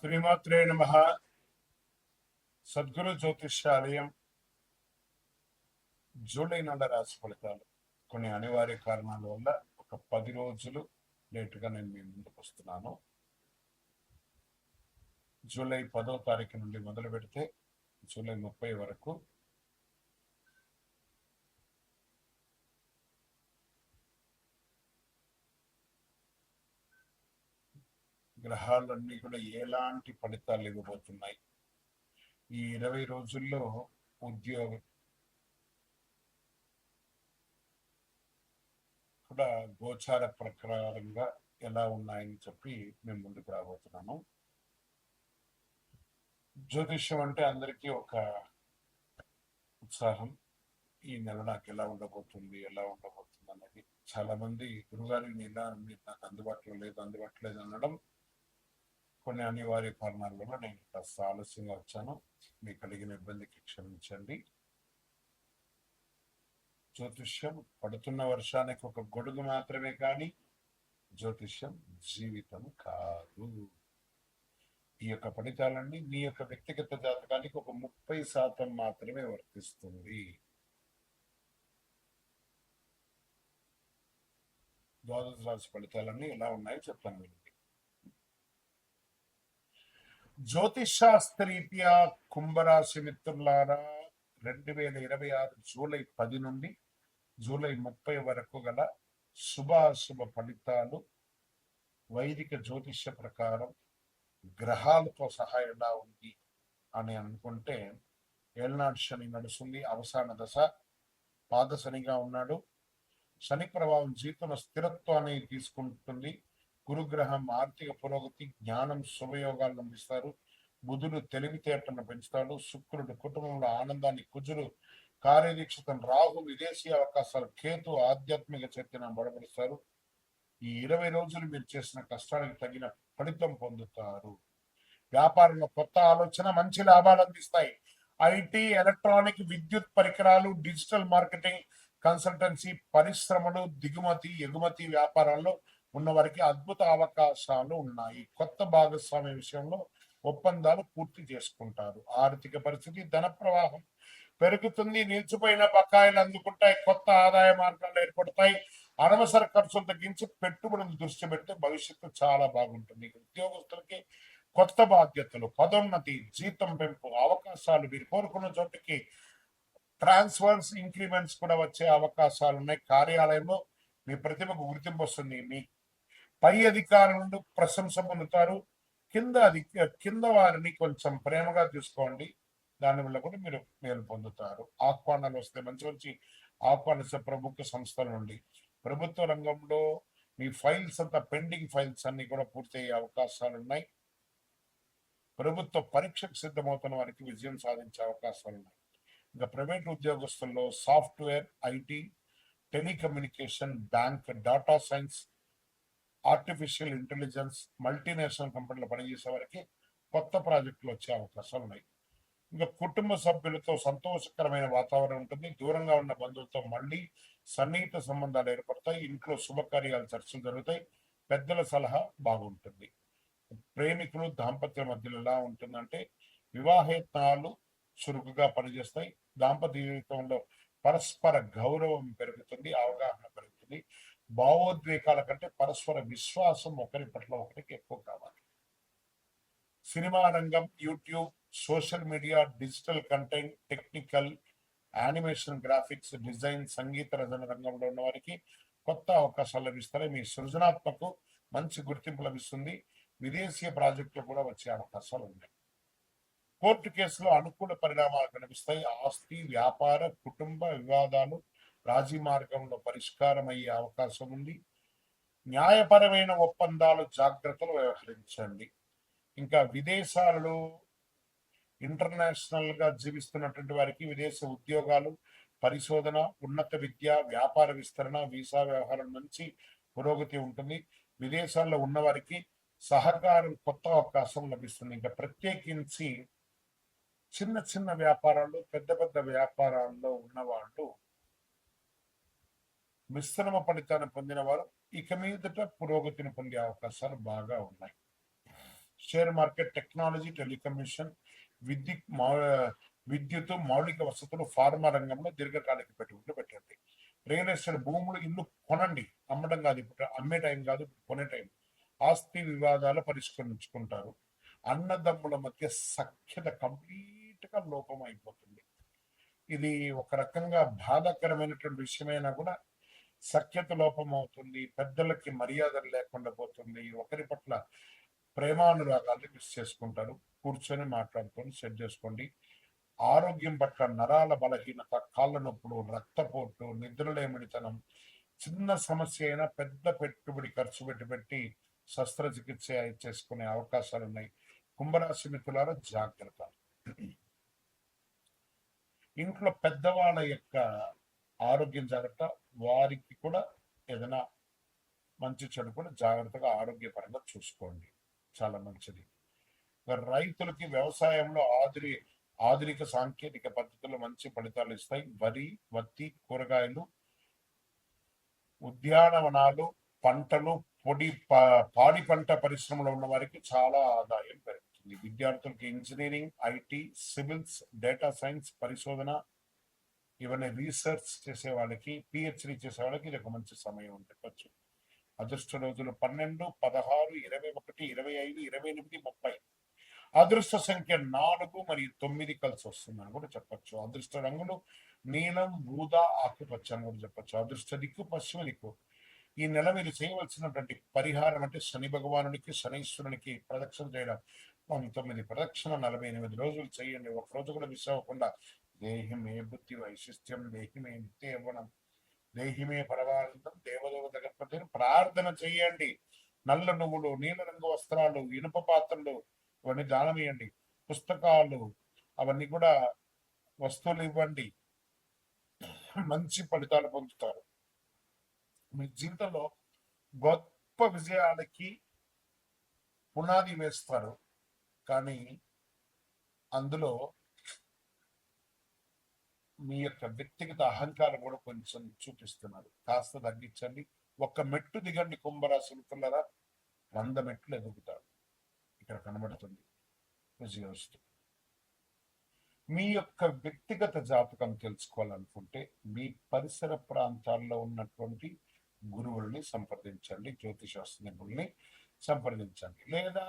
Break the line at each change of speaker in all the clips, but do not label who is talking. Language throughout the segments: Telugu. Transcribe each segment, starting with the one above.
శ్రీమాత్రే నమః. సద్గురు జ్యోతిష్యాలయం జూలై నెల రాశి ఫలితాలు కొన్ని అనివార్య కారణాల వల్ల ఒక 10 రోజులు లేటుగా నేను మీ ముందుకు వస్తున్నాను. జూలై 10వ తారీఖు నుండి మొదలు పెడితే జూలై 30 వరకు గ్రహాలన్నీ కూడా ఎలాంటి ఫలితాలు ఇవ్వబోతున్నాయి. ఈ 20 రోజుల్లో ఉద్యోగం కూడా గోచార ప్రకారంగా ఎలా ఉన్నాయని చెప్పి మేము ముందుకు రాబోతున్నాము. జ్యోతిష్యం అంటే అందరికీ ఒక ఉత్సాహం. ఈ నెల నాకు ఎలా ఉండబోతుంది అనేది చాలా మంది గురుగారి నెల మీరు నాకు అందుబాటులో లేదు అనడం కొన్ని అనివార్య కారణాల వల్ల నేను కాస్త ఆలస్యంగా వచ్చాను. మీకు కలిగిన ఇబ్బందికి క్షమించండి. జ్యోతిష్యం పడుతున్న వర్షానికి ఒక గొడుగు మాత్రమే కానీ జ్యోతిష్యం జీవితం కాదు. ఈ యొక్క ఫలితాలన్నీ మీ యొక్క వ్యక్తిగత జాతకానికి ఒక 30% మాత్రమే వర్తిస్తుంది. ద్వాదశ రాశి ఫలితాలన్నీ ఎలా ఉన్నాయో చెప్తాను మీకు. జ్యోతిష్ శాస్త్రరీత్యా కుంభరాశి మిత్రులారా 2026 జూలై 10 నుండి జూలై 30 వరకు గల శుభాశుభ ఫలితాలు వైదిక జ్యోతిష్య ప్రకారం గ్రహాలతో సహా ఎలా ఉంది అని అనుకుంటే, ఏళ్నాడు శని నడుస్తుంది, అవసాన దశ, పాద శనిగా ఉన్నాడు. శని ప్రభావం జీవితంలో స్థిరత్వాన్ని తీసుకుంటుంది. గురుగ్రహం ఆర్థిక పురోగతి, జ్ఞానం, శుభయోగాలను అందిస్తారు. బుధుడు తెలివితేటలను పెంచుతాడు. శుక్రుడు కుటుంబంలో ఆనందాన్ని, కుజుడు కార్యదీక్షతను, రాహు విదేశీ అవకాశాలు, కేతు ఆధ్యాత్మిక చైతన్యం బలపరుస్తారు. ఈ 20 రోజులు మీరు చేసిన కష్టానికి తగిన ఫలితం పొందుతారు. వ్యాపారంలో కొత్త ఆలోచన మంచి లాభాలు అందిస్తాయి. ఐటీ, ఎలక్ట్రానిక్, విద్యుత్ పరికరాలు, డిజిటల్ మార్కెటింగ్, కన్సల్టెన్సీ, పరిశ్రమలు, దిగుమతి ఎగుమతి వ్యాపారాల్లో ఉన్న వారికి అద్భుత అవకాశాలు ఉన్నాయి. కొత్త భాగస్వామ్య విషయంలో ఒప్పందాలు పూర్తి చేసుకుంటారు. ఆర్థిక పరిస్థితి, ధన ప్రవాహం పెరుగుతుంది. నిలిచిపోయిన బకాయిలు అందుకుంటాయి. కొత్త ఆదాయ మార్గాలు ఏర్పడతాయి. అనవసర ఖర్చులు తగ్గించి పెట్టుబడులు దృష్టి పెడితే భవిష్యత్తు చాలా బాగుంటుంది. ఉద్యోగస్తులకి కొత్త బాధ్యతలు, పదోన్నతి, జీతం పెంపు అవకాశాలు, మీరు కోరుకున్న చోటికి ట్రాన్స్ఫర్స్, ఇంక్రిమెంట్స్ కూడా వచ్చే అవకాశాలు ఉన్నాయి. కార్యాలయంలో మీ ప్రతిభకు గుర్తింపు వస్తుంది. మీ పై అధికారుల నుండి ప్రశంస పొందుతారు. కింద వారిని కొంచెం ప్రేమగా చూసుకోండి. దానివల్ల కూడా మీరు మేలు పొందుతారు. ఆహ్వానాలు వస్తే మంచి ఆహ్వానిస్తే ప్రముఖ సంస్థల నుండి. ప్రభుత్వ రంగంలో మీ ఫైల్స్ అంతా పెండింగ్ ఫైల్స్ అన్ని కూడా పూర్తయ్యే అవకాశాలు ఉన్నాయి. ప్రభుత్వ పరీక్షకు సిద్ధమవుతున్న వారికి విజయం సాధించే అవకాశాలు ఉన్నాయి. ఇంకా ప్రైవేట్ ఉద్యోగస్తుల్లో software, IT, telecommunication, bank, data science, artificial intelligence, multinational కంపెనీలో పనిచేసే వారికి కొత్త ప్రాజెక్టులు వచ్చే అవకాశాలు ఉన్నాయి. ఇంకా కుటుంబ సభ్యులతో సంతోషకరమైన వాతావరణం ఉంటుంది. దూరంగా ఉన్న బంధువులతో మళ్ళీ సన్నిహిత సంబంధాలు ఏర్పడతాయి. ఇంట్లో శుభకార్యాలు, చర్చలు జరుగుతాయి. పెద్దల సలహా బాగుంటుంది. ప్రేమికులు, దాంపత్య మధ్యలో ఎలా ఉంటుందంటే వివాహేతనాలు చురుకుగా పనిచేస్తాయి. దాంపత్య జీవితంలో పరస్పర గౌరవం పెరుగుతుంది, అవగాహన పెరుగుతుంది. భావోద్వేగాల కంటే పరస్పర విశ్వాసం ఒకరి పట్ల ఒకరికి ఎక్కువ కావాలి. సినిమా రంగం, YouTube, social media, digital content, technical, animation, graphics, design, సంగీత రచన రంగంలో ఉన్న వారికి కొత్త అవకాశాలు లభిస్తాయి. మీ సృజనాత్మకు మంచి గుర్తింపు లభిస్తుంది. విదేశీయ ప్రాజెక్టులు కూడా వచ్చే అవకాశాలు ఉన్నాయి. కోర్టు కేసులో అనుకూల పరిణామాలు కనిపిస్తాయి. ఆస్తి, వ్యాపార, కుటుంబ వివాదాలు రాజీ మార్గంలో పరిష్కారం అయ్యే అవకాశం ఉంది. న్యాయపరమైన ఒప్పందాలు జాగ్రత్తలు వ్యవహరించండి. ఇంకా విదేశాలలో ఇంటర్నేషనల్ గా జీవిస్తున్నటువంటి వారికి విదేశ ఉద్యోగాలు, పరిశోధన, ఉన్నత విద్య, వ్యాపార విస్తరణ, వీసా వ్యవహారం నుంచి పురోగతి ఉంటుంది. విదేశాల్లో ఉన్న వారికి సహకారం, కొత్త అవకాశం లభిస్తుంది. ఇంకా ప్రత్యేకించి చిన్న వ్యాపారాలు, పెద్ద వ్యాపారాల్లో ఉన్నవాళ్ళు మిశ్రమ ఫలితాన్ని పొందిన వారు ఇక మీదట పురోగతిని పొందే అవకాశాలు బాగా ఉన్నాయి. షేర్ మార్కెట్, టెక్నాలజీ, టెలికమ్యూనికేషన్, విద్యుత్ విద్యుత్, మౌలిక వసతులు, ఫార్మా రంగంలో దీర్ఘకాలిక పెట్టుబడులు పెట్టండి. రియల్ ఎస్టేట్, భూములు, ఇల్లు కొనండి, అమ్మడం కాదు, ఇప్పుడు అమ్మే టైం కాదు, ఇప్పుడు కొనే టైం. ఆస్తి వివాదాలు పరిష్కరించుకుంటారు. అన్నదమ్ముల మధ్య సఖ్యత కంప్లీట్ గా లోపం అయిపోతుంది. ఇది ఒక రకంగా బాధాకరమైనటువంటి విషయమైనా కూడా సఖ్యత లోపం అవుతుంది. పెద్దలకి మర్యాదలు లేకుండా పోతుంది. ఒకరి పట్ల ప్రేమానురాగాలు మిస్ చేసుకుంటారు. కూర్చొని మాట్లాడుకొని సెట్ చేసుకోండి. ఆరోగ్యం పట్ల నరాల బలహీనత, కాళ్ళ నొప్పులు, రక్తపోటు, నిద్రలేమిడితనం, చిన్న సమస్య అయినా పెద్ద పెట్టుబడి ఖర్చు పెట్టి శస్త్రచికిత్స చేసుకునే అవకాశాలు ఉన్నాయి. కుంభరాశి మిత్రులారా జాగ్రత్త. ఇంట్లో పెద్దవాళ్ళ యొక్క ఆరోగ్యం జాగ్రత్త. వారికి కూడా ఏదైనా మంచి చెడు కూడా జాగ్రత్తగా ఆరోగ్యపరంగా చూసుకోండి, చాలా మంచిది. రైతులకి వ్యవసాయంలో ఆధునిక సాంకేతిక పద్ధతులు మంచి ఫలితాలు ఇస్తాయి. వరి, వత్తి, కూరగాయలు, ఉద్యానవనాలు, పంటలు, పాడి పంట పరిశ్రమలో ఉన్న వారికి చాలా ఆదాయం పెరుగుతుంది. విద్యార్థులకి engineering, IT, civils, data science, పరిశోధన, ఇవన్నీ రీసెర్చ్ చేసే వాళ్ళకి, పిహెచ్డి చేసే వాళ్ళకి ఇది ఒక మంచి సమయం ఉండవచ్చు. అదృష్ట రోజులు 12, 16, 21, 25, 28, 30. అదృష్ట సంఖ్య 4 మరియు 9 కలిసి వస్తుందని కూడా చెప్పచ్చు. అదృష్ట రంగులు నీలం, ఊదా, ఆకుపచ్చ అని కూడా చెప్పచ్చు. అదృష్ట దిక్కు పశ్చిమ దిక్కు. ఈ నెల మీరు చేయవలసినటువంటి పరిహారం అంటే శని భగవానునికి, శనీశ్వరునికి ప్రదక్షిణ చేయడం. 19 ప్రదక్షిణ 48 రోజులు చేయండి. ఒక రోజు కూడా మిస్ అవ్వకుండా. దేహిమే బుద్ధి వైశిష్ట్యం, దేహిమే నిత్య యవ్వనం, దేహిమే పరమానందం, దేవదేవత గణపతిని ప్రార్థన చేయండి. నల్ల నువ్వులు, నీల రంగు వస్త్రాలు, ఇనుప పాత్రలు ఇవన్నీ దానం ఇవ్వండి. పుస్తకాలు అవన్నీ కూడా వస్తువులు ఇవ్వండి. మంచి ఫలితాలు పొందుతారు. మీ జీవితంలో గొప్ప విజయాలకి పునాది వేస్తారు. కానీ అందులో మీ యొక్క వ్యక్తిగత అహంకారం కూడా కొంచెం చూపిస్తున్నారు. కాస్త తగ్గించండి. ఒక్క మెట్టు దిగండి కుంభరాశి మిత్రులారా, 100 మెట్లు ఎదుగుతారు. ఇక్కడ కనబడుతుంది విజయవస్తు. మీ యొక్క వ్యక్తిగత జాతకం తెలుసుకోవాలనుకుంటే మీ పరిసర ప్రాంతాల్లో ఉన్నటువంటి గురువుల్ని సంప్రదించండి, జ్యోతిశాస్త్ర నిపుణుల్ని సంప్రదించండి. లేదా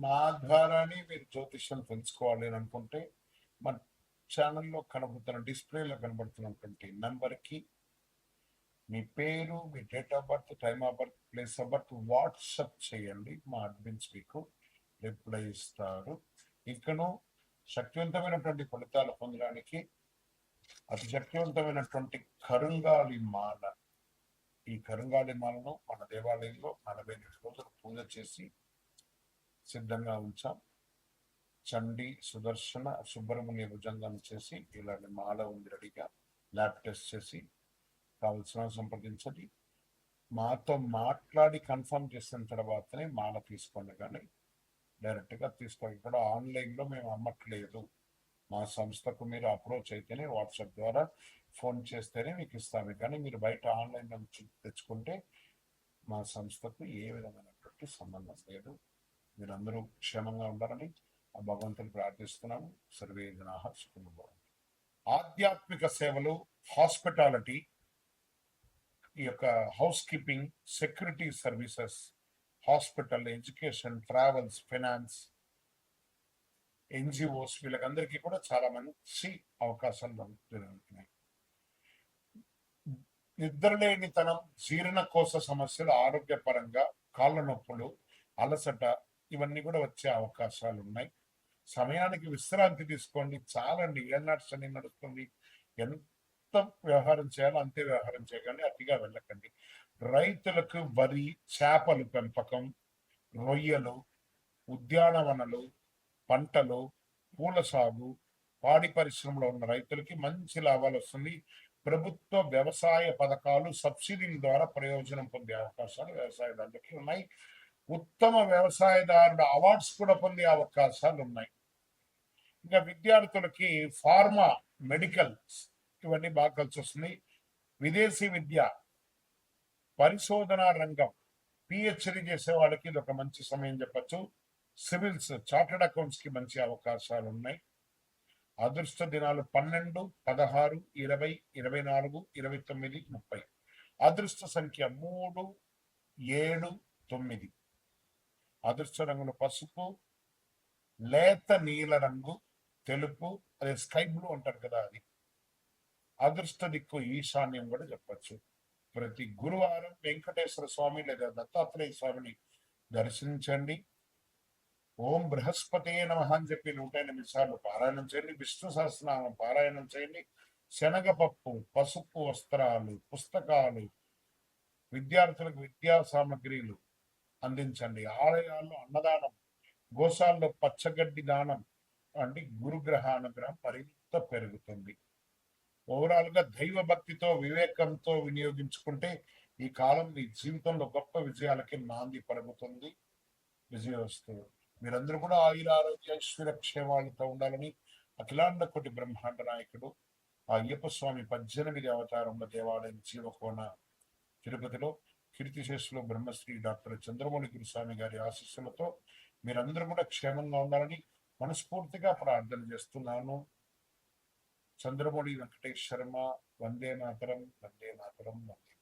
మా ద్వారానే మీరు జ్యోతిష్యం తెలుసుకోవాలి అని అనుకుంటే మన ఛానల్లో కనబడుతున్న డిస్ప్లేలో కనబడుతున్నటువంటి నంబర్కి మీ పేరు, మీ date of birth, time of birth, place of birth WhatsApp చేయండి. మా అడ్మిన్స్ మీకు రిప్లై ఇస్తారు. ఇంకను శక్తివంతమైనటువంటి ఫలితాలు పొందడానికి అతి శక్తివంతమైనటువంటి కరుంగాలి మాల, ఈ కరుంగాలి మాలను మన దేవాలయంలో 48 రోజులు పూజ చేసి సిద్ధంగా ఉంచాం. చండి, సుదర్శన, సుబ్రహ్మణ్య భుజంగం చేసి ఇలాంటి మాల ఉంది రెడీగా. ల్యాబ్ టెస్ట్ చేసి కావలసిన సంప్రదించండి. మాతో మాట్లాడి కన్ఫర్మ్ చేసిన తర్వాతనే మాల తీసుకోండి, కానీ డైరెక్ట్గా తీసుకోండి. ఇక్కడ ఆన్లైన్లో మేము అమ్మట్లేదు. మా సంస్థకు మీరు అప్రోచ్ అయితేనే, వాట్సాప్ ద్వారా ఫోన్ చేస్తేనే మీకు ఇస్తాము. కానీ మీరు బయట ఆన్లైన్ నుంచి తెచ్చుకుంటే మా సంస్థకు ఏ విధమైనటువంటి సంబంధం లేదు. మీరందరూ క్షేమంగా ఉండాలని ఆ భగవంతుని ప్రార్థిస్తున్నాము. సర్వే జనాః సుఖినో భవంతు. ఆధ్యాత్మిక సేవలు, హాస్పిటాలిటీ, ఈ యొక్క house keeping, security services, hospital, education, travels, finance, NGOs, వీళ్ళకందరికీ కూడా చాలా మంచి అవకాశాలు దొరుకుతున్నాయి. నిద్రలేనితనం, జీర్ణకోశ సమస్యలు, ఆరోగ్యపరంగా కాళ్ళ నొప్పులు, అలసట ఇవన్నీ కూడా వచ్చే అవకాశాలు ఉన్నాయి. సమయానికి విశ్రాంతి తీసుకోండి. చాలండి, ఏనాటి శని నడుస్తుంది. ఎంత వ్యవహారం చేయాలో అంతే వ్యవహారం చేయకండి, అతిగా వెళ్ళకండి. రైతులకు వరి, చేపలు పెంపకం, రొయ్యలు, ఉద్యానవనలు, పంటలు, పూల సాగు, పాడి పరిశ్రమలో ఉన్న రైతులకి మంచి లాభాలు వస్తుంది. ప్రభుత్వ వ్యవసాయ పథకాలు, సబ్సిడీల ద్వారా ప్రయోజనం పొందే అవకాశాలు వ్యవసాయదారులకి ఉన్నాయి. ఉత్తమ వ్యవసాయదారుల అవార్డ్స్ కూడా పొందే అవకాశాలు ఉన్నాయి. ఇంకా విద్యార్థులకి ఫార్మా, మెడికల్ ఇవన్నీ బాగా కలిసి వస్తుంది. విదేశీ విద్య, పరిశోధనా రంగం, పిహెచ్డి చేసే వాళ్ళకి ఇది ఒక మంచి సమయం చెప్పచ్చు. సివిల్స్, చార్టెడ్ అకౌంట్స్ కి మంచి అవకాశాలు ఉన్నాయి. అదృష్ట దినాలు 12, 16, 20, 24, 29, 30. అదృష్ట సంఖ్య 3, 7, 9. అదృష్ట రంగులు పసుపు, లేత నీల రంగు, తెలుపు, అదే స్కై బ్లూ అంటారు కదా అది. అదృష్ట దిక్కు ఈశాన్యం కూడా చెప్పచ్చు. ప్రతి గురువారం వెంకటేశ్వర స్వామి లేదా దత్తాత్రేయ స్వామిని దర్శించండి. ఓం బృహస్పతే నమః అని చెప్పి 108 సార్లు పారాయణం చేయండి. విష్ణు సహస్రనామం పారాయణం చేయండి. శనగపప్పు, పసుపు వస్త్రాలు, పుస్తకాలు, విద్యార్థులకు విద్యా సామగ్రిలు అందించండి. ఆలయాల్లో అన్నదానం, గోశాల్లో పచ్చగడ్డి దానం అంటే గురుగ్రహ అనుగ్రహం మరింత పెరుగుతుంది. ఓవరాల్ గా దైవ భక్తితో వివేకంతో వినియోగించుకుంటే ఈ కాలం మీ జీవితంలో గొప్ప విజయాలకి నాంది పలుకుతుంది. విజయోస్తు. మీరందరూ కూడా ఆయుర ఆరోగ్య ఐశ్వర్య క్షేమాలతో ఉండాలని అఖిలాండ కోటి బ్రహ్మాండ నాయకుడు ఆ అయ్యప్ప స్వామి 18 అవతారంలో దేవాలయం జీవకోన తిరుపతిలో కీర్తిశేషులు బ్రహ్మశ్రీ డాక్టర్ చంద్రమౌళి గురుస్వామి గారి ఆశీస్సులతో మీరందరూ కూడా క్షేమంగా ఉండాలని మనస్ఫూర్తిగా ప్రార్థన చేస్తున్నాను. చంద్రమౌళి వెంకటేష్ శర్మ. వందే మాతరం, వందే మాతరం, వందే